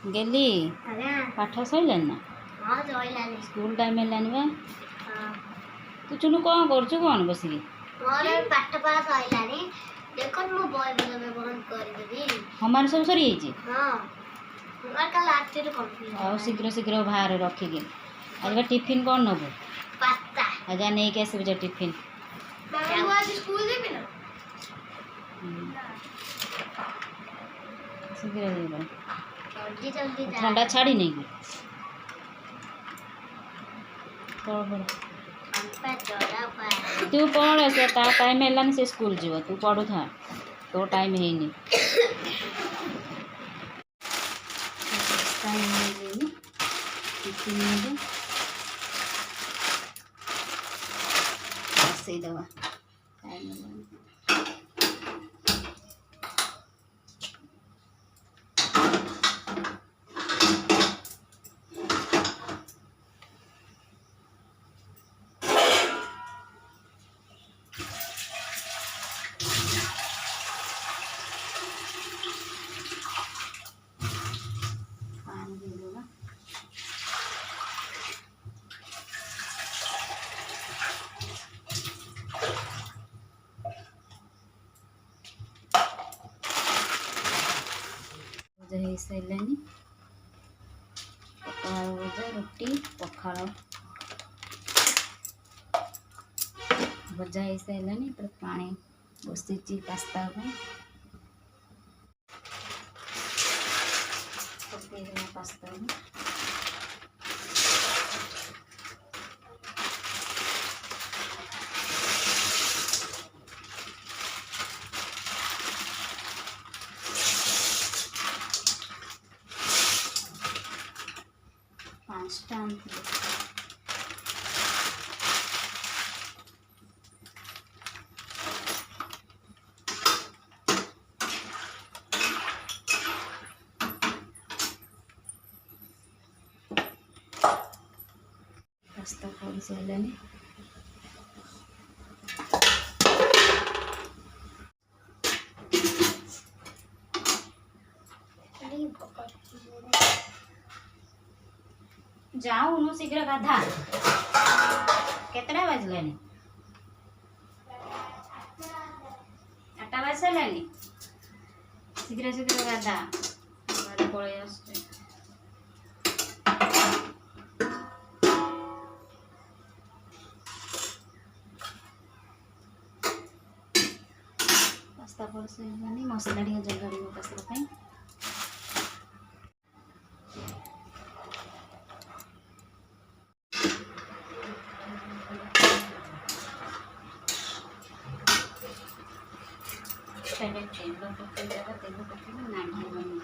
गेली पाठ सैलानी ना हाँ सैलानी स्कूल टाइम हेलानी बा हाँ तू चुनु कौन करछु कौन बसिकी मोर पाठ पढ़ा सैलानी देखो मो बॉय में बंद कर देबी हमारे सब सरी जाइए हाँ हमार कल आते तो कंप्लीट और शीघ्र शीघ्र बाहर रखिके आज बा टिफिन कौन नबो पास्ता आजा नहीं के आसबे टिफिन मामा आज स्कूल देबी ना शीघ्र देबो जल्दी जल्दी जा ठंडा छाड़ी नहीं की पढ़ पढ़ हमपा चढ़ा पाए तू पढ़ से ता टाइम हेलानी से स्कूल जीव तू पढ़ू था तो टाइम है नहीं टाइम है नहीं टिफिन में से दवा टाइम हेलानी भजा सारे पखाड़ भजा रोटी पखाड़ भजा सारे पानी बसी पास्ता पास्ता पाँचटा पास्ता कर सारे जाऊन शीघ्र गाधा केतटा बाजलानी 8टा बाज सारानी शीघ्र शीघ्र गाधा गाड़ी पड़े आसचे पास्ता कर सारानी मसला टी जगाड़ पास्ता पहले तेल पकेगा तेल पकेगा नाढ़ी बनी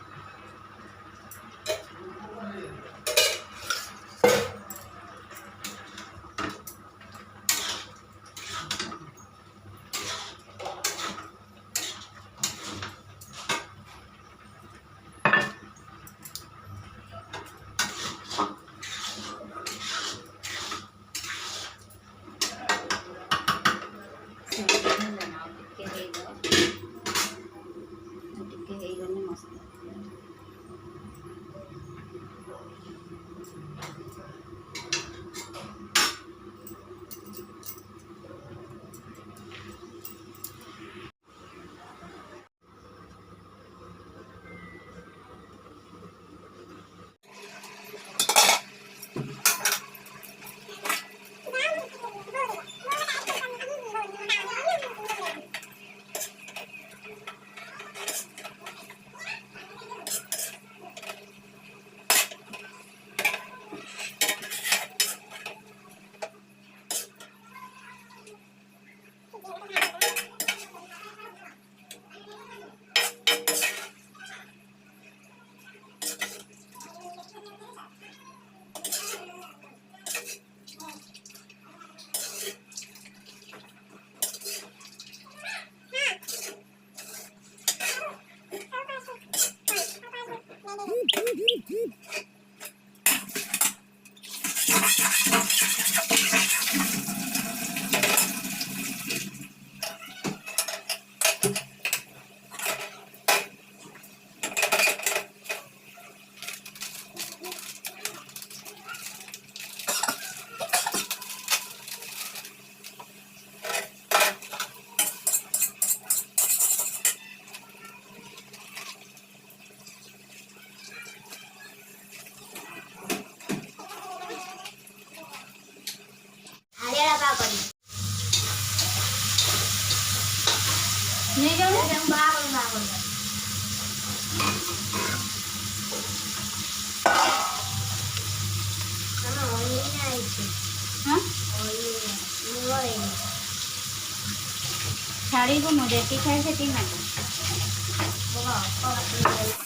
ମାମା ଅଇନା ଆଇଛି ହଁ ଲୁଣ ହେଇନି ଛାଡ଼ିବୁନୁ ଯେତିକି ଖାଇ ସେତିକି ନେବୁ। ବାବା ଅଳ୍ପ କାଟିକି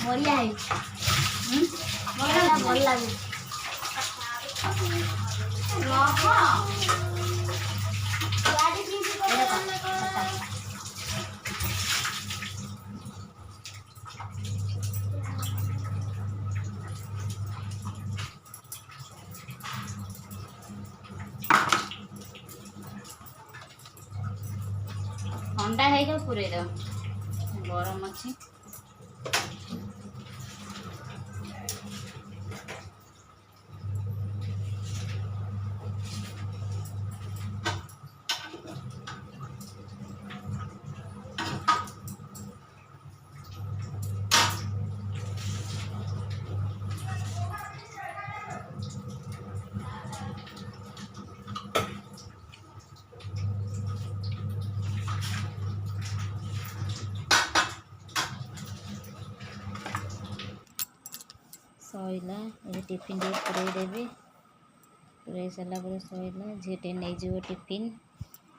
ବଢିଆ ହେଇଛି ଭଲ ଲାଗୁଛି ଥଣ୍ଡା ହେଇଯାଉ ପୁରେଇ ଦେବ ଗରମ ଅଛି। ସଇଲା ଏବେ ଟିଫିନ୍ ଟିକେ ପୁରେଇ ଦେବି। ପୁରେଇ ସାରିଲା ପରେ ସଇଲା ଝିଅଟେ ନେଇଯିବ ଟିଫିନ୍।